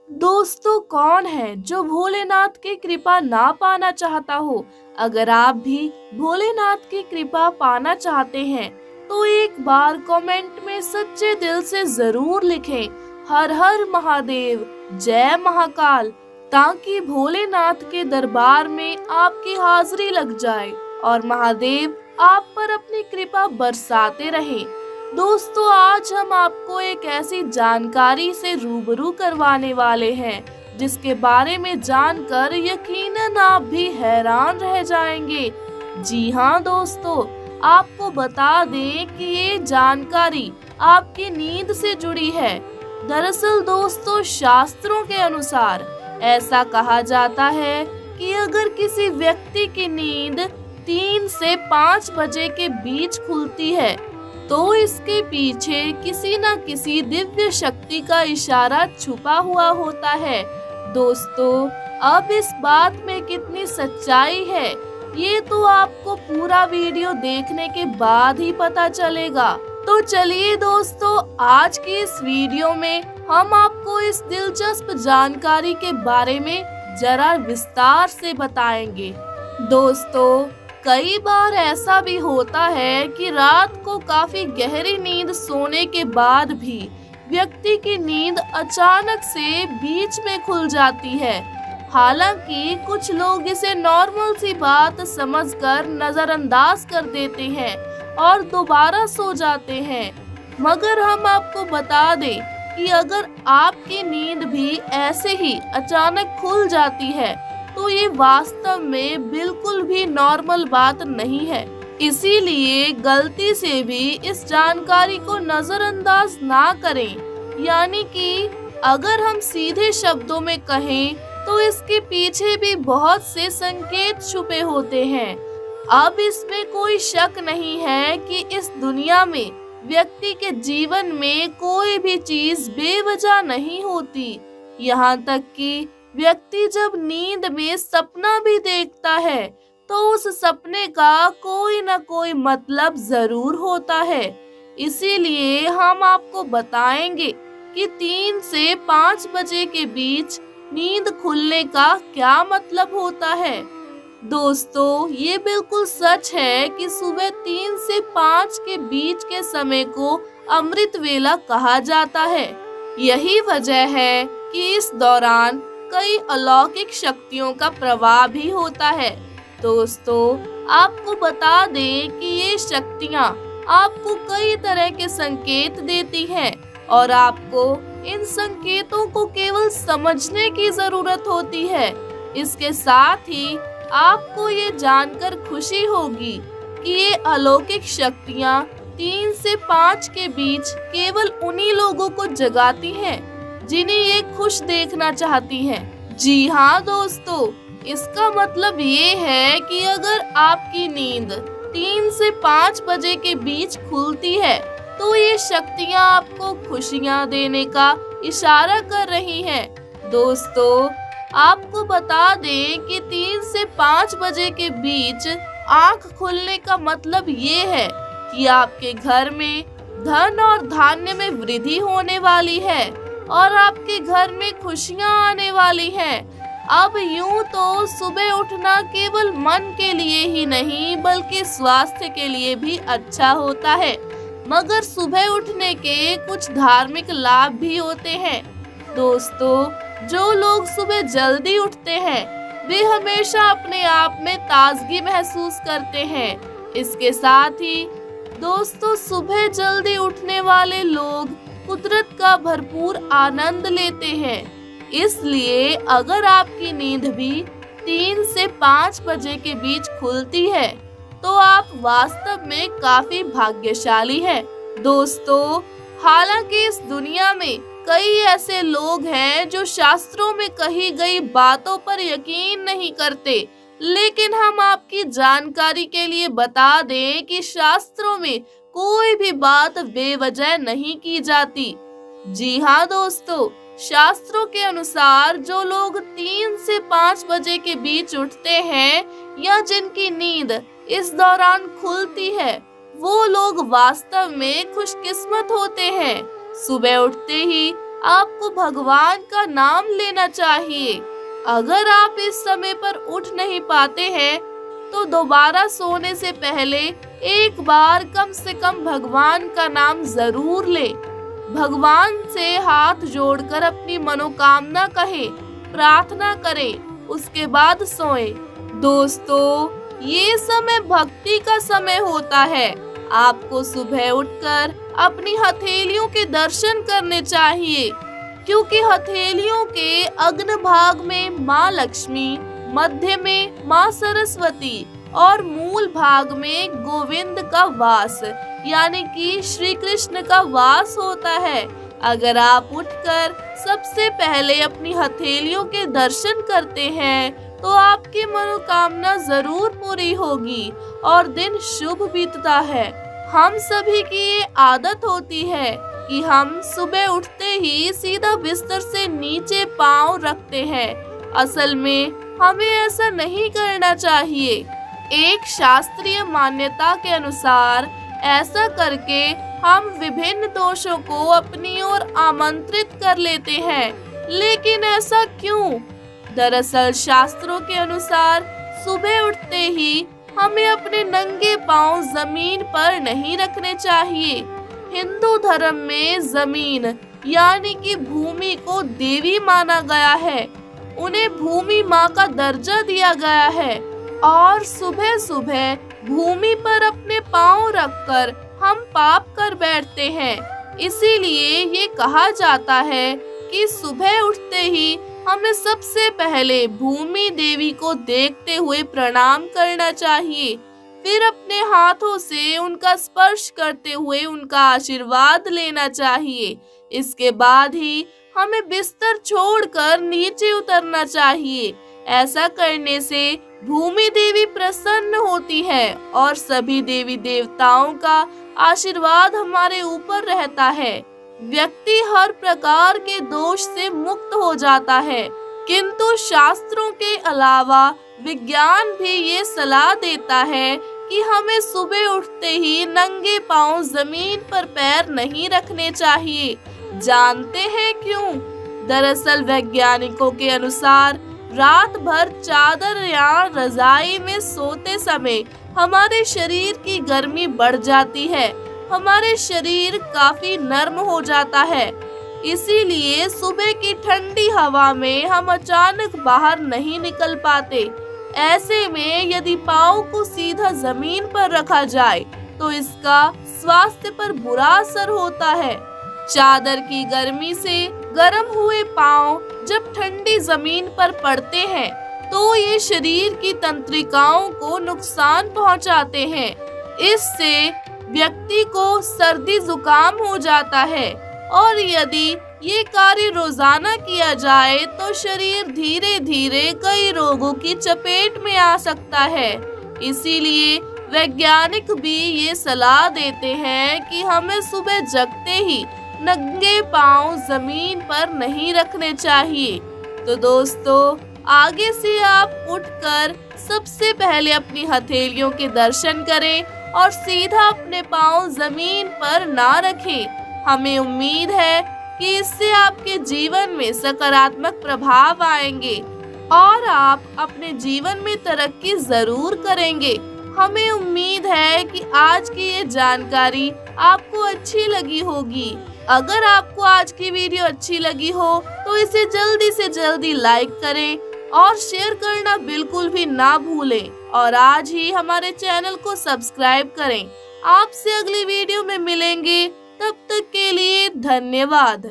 दोस्तों, कौन है जो भोलेनाथ की कृपा ना पाना चाहता हो। अगर आप भी भोलेनाथ की कृपा पाना चाहते हैं तो एक बार कमेंट में सच्चे दिल से जरूर लिखें, हर हर महादेव, जय महाकाल, ताकि भोलेनाथ के दरबार में आपकी हाजिरी लग जाए और महादेव आप पर अपनी कृपा बरसाते रहें। दोस्तों, आज हम आपको एक ऐसी जानकारी से रूबरू करवाने वाले हैं जिसके बारे में जानकर यकीनन आप भी हैरान रह जाएंगे। जी हाँ दोस्तों, आपको बता दें कि ये जानकारी आपकी नींद से जुड़ी है। दरअसल दोस्तों, शास्त्रों के अनुसार ऐसा कहा जाता है कि अगर किसी व्यक्ति की नींद 3 से 5 बजे के बीच खुलती है तो इसके पीछे किसी न किसी दिव्य शक्ति का इशारा छुपा हुआ होता है। दोस्तों, अब इस बात में कितनी सच्चाई है ये तो आपको पूरा वीडियो देखने के बाद ही पता चलेगा। तो चलिए दोस्तों, आज की इस वीडियो में हम आपको इस दिलचस्प जानकारी के बारे में जरा विस्तार से बताएंगे। दोस्तों, कई बार ऐसा भी होता है कि रात को काफी गहरी नींद सोने के बाद भी व्यक्ति की नींद अचानक से बीच में खुल जाती है। हालांकि कुछ लोग इसे नॉर्मल सी बात समझकर नजरअंदाज कर देते हैं और दोबारा सो जाते हैं, मगर हम आपको बता दें कि अगर आपकी नींद भी ऐसे ही अचानक खुल जाती है तो ये वास्तव में बिल्कुल भी नॉर्मल बात नहीं है। इसीलिए गलती से भी इस जानकारी को नजरअंदाज ना करें। यानी कि अगर हम सीधे शब्दों में कहें तो इसके पीछे भी बहुत से संकेत छुपे होते हैं। अब इसमें कोई शक नहीं है कि इस दुनिया में व्यक्ति के जीवन में कोई भी चीज बेवजह नहीं होती। यहाँ तक कि व्यक्ति जब नींद में सपना भी देखता है तो उस सपने का कोई न कोई मतलब जरूर होता है। इसीलिए हम आपको बताएंगे कि 3 से 5 बजे के बीच नींद खुलने का क्या मतलब होता है। दोस्तों, ये बिल्कुल सच है कि सुबह 3 से 5 के बीच के समय को अमृत वेला कहा जाता है। यही वजह है कि इस दौरान कई अलौकिक शक्तियों का प्रवाह भी होता है। दोस्तों, आपको बता दें कि ये शक्तियाँ आपको कई तरह के संकेत देती हैं और आपको इन संकेतों को केवल समझने की जरूरत होती है। इसके साथ ही आपको ये जानकर खुशी होगी कि ये अलौकिक शक्तियाँ 3 से 5 के बीच केवल उन्हीं लोगों को जगाती हैं जिन्हें ये खुश देखना चाहती हैं। जी हाँ दोस्तों, इसका मतलब ये है कि अगर आपकी नींद 3 से 5 बजे के बीच खुलती है तो ये शक्तियाँ आपको खुशियाँ देने का इशारा कर रही हैं। दोस्तों, आपको बता दें कि 3 से 5 बजे के बीच आँख खुलने का मतलब ये है कि आपके घर में धन और धान्य में वृद्धि होने वाली है और आपके घर में खुशियां आने वाली हैं। अब यूं तो सुबह उठना केवल मन के लिए ही नहीं बल्कि स्वास्थ्य के लिए भी अच्छा होता है, मगर सुबह उठने के कुछ धार्मिक लाभ भी होते हैं। दोस्तों, जो लोग सुबह जल्दी उठते हैं वे हमेशा अपने आप में ताजगी महसूस करते हैं। इसके साथ ही दोस्तों, सुबह जल्दी उठने वाले लोग कुदरत का भरपूर आनंद लेते हैं। इसलिए अगर आपकी नींद भी 3 से 5 बजे के बीच खुलती है तो आप वास्तव में काफी भाग्यशाली हैं। दोस्तों, हालांकि इस दुनिया में कई ऐसे लोग हैं जो शास्त्रों में कही गई बातों पर यकीन नहीं करते, लेकिन हम आपकी जानकारी के लिए बता दें कि शास्त्रों में कोई भी बात बेवजह नहीं की जाती। जी हाँ दोस्तों, शास्त्रों के अनुसार जो लोग 3 से 5 बजे के बीच उठते हैं या जिनकी नींद इस दौरान खुलती है वो लोग वास्तव में खुशकिस्मत होते हैं। सुबह उठते ही आपको भगवान का नाम लेना चाहिए। अगर आप इस समय पर उठ नहीं पाते हैं तो दोबारा सोने से पहले एक बार कम से कम भगवान का नाम जरूर लें। भगवान से हाथ जोड़कर अपनी मनोकामना कहें, प्रार्थना करें, उसके बाद सोएं। दोस्तों, ये समय भक्ति का समय होता है। आपको सुबह उठकर अपनी हथेलियों के दर्शन करने चाहिए, क्योंकि हथेलियों के अग्र भाग में माँ लक्ष्मी, मध्य में माँ सरस्वती और मूल भाग में गोविंद का वास यानी कि श्री कृष्ण का वास होता है। अगर आप उठकर सबसे पहले अपनी हथेलियों के दर्शन करते हैं तो आपकी मनोकामना जरूर पूरी होगी और दिन शुभ बीतता है। हम सभी की ये आदत होती है कि हम सुबह उठते ही सीधा बिस्तर से नीचे पांव रखते हैं। असल में हमें ऐसा नहीं करना चाहिए। एक शास्त्रीय मान्यता के अनुसार ऐसा करके हम विभिन्न दोषों को अपनी ओर आमंत्रित कर लेते हैं। लेकिन ऐसा क्यों? दरअसल शास्त्रों के अनुसार सुबह उठते ही हमें अपने नंगे पांव जमीन पर नहीं रखने चाहिए। हिंदू धर्म में जमीन यानी कि भूमि को देवी माना गया है। उन्हें भूमि माँ का दर्जा दिया गया है और सुबह सुबह भूमि पर अपने पांव रखकर हम पाप कर बैठते हैं। इसीलिए ये कहा जाता है कि सुबह उठते ही हमें सबसे पहले भूमि देवी को देखते हुए प्रणाम करना चाहिए, फिर अपने हाथों से उनका स्पर्श करते हुए उनका आशीर्वाद लेना चाहिए। इसके बाद ही हमें बिस्तर छोड़कर नीचे उतरना चाहिए। ऐसा करने से भूमि देवी प्रसन्न होती है और सभी देवी देवताओं का आशीर्वाद हमारे ऊपर रहता है। व्यक्ति हर प्रकार के दोष से मुक्त हो जाता है, किंतु शास्त्रों के अलावा विज्ञान भी ये सलाह देता है कि हमें सुबह उठते ही नंगे पांव जमीन पर पैर नहीं रखने चाहिए। जानते हैं क्यों? दरअसल वैज्ञानिकों के अनुसार रात भर चादर या रजाई में सोते समय हमारे शरीर की गर्मी बढ़ जाती है, हमारे शरीर काफी नर्म हो जाता है। इसीलिए सुबह की ठंडी हवा में हम अचानक बाहर नहीं निकल पाते। ऐसे में यदि पाँव को सीधा जमीन पर रखा जाए तो इसका स्वास्थ्य पर बुरा असर होता है। चादर की गर्मी से गर्म हुए पाँव जब ठंडी जमीन पर पड़ते हैं तो ये शरीर की तंत्रिकाओं को नुकसान पहुंचाते हैं। इससे व्यक्ति को सर्दी जुकाम हो जाता है और यदि ये कार्य रोजाना किया जाए तो शरीर धीरे धीरे कई रोगों की चपेट में आ सकता है। इसीलिए वैज्ञानिक भी ये सलाह देते हैं कि हमें सुबह जगते ही नंगे पांव जमीन पर नहीं रखने चाहिए। तो दोस्तों, आगे से आप उठकर सबसे पहले अपनी हथेलियों के दर्शन करें और सीधा अपने पांव जमीन पर ना रखें। हमें उम्मीद है कि इससे आपके जीवन में सकारात्मक प्रभाव आएंगे और आप अपने जीवन में तरक्की जरूर करेंगे। हमें उम्मीद है कि आज की ये जानकारी आपको अच्छी लगी होगी। अगर आपको आज की वीडियो अच्छी लगी हो तो इसे जल्दी से जल्दी लाइक करें और शेयर करना बिल्कुल भी ना भूलें और आज ही हमारे चैनल को सब्सक्राइब करें। आपसे अगली वीडियो में मिलेंगे, तब तक के लिए धन्यवाद।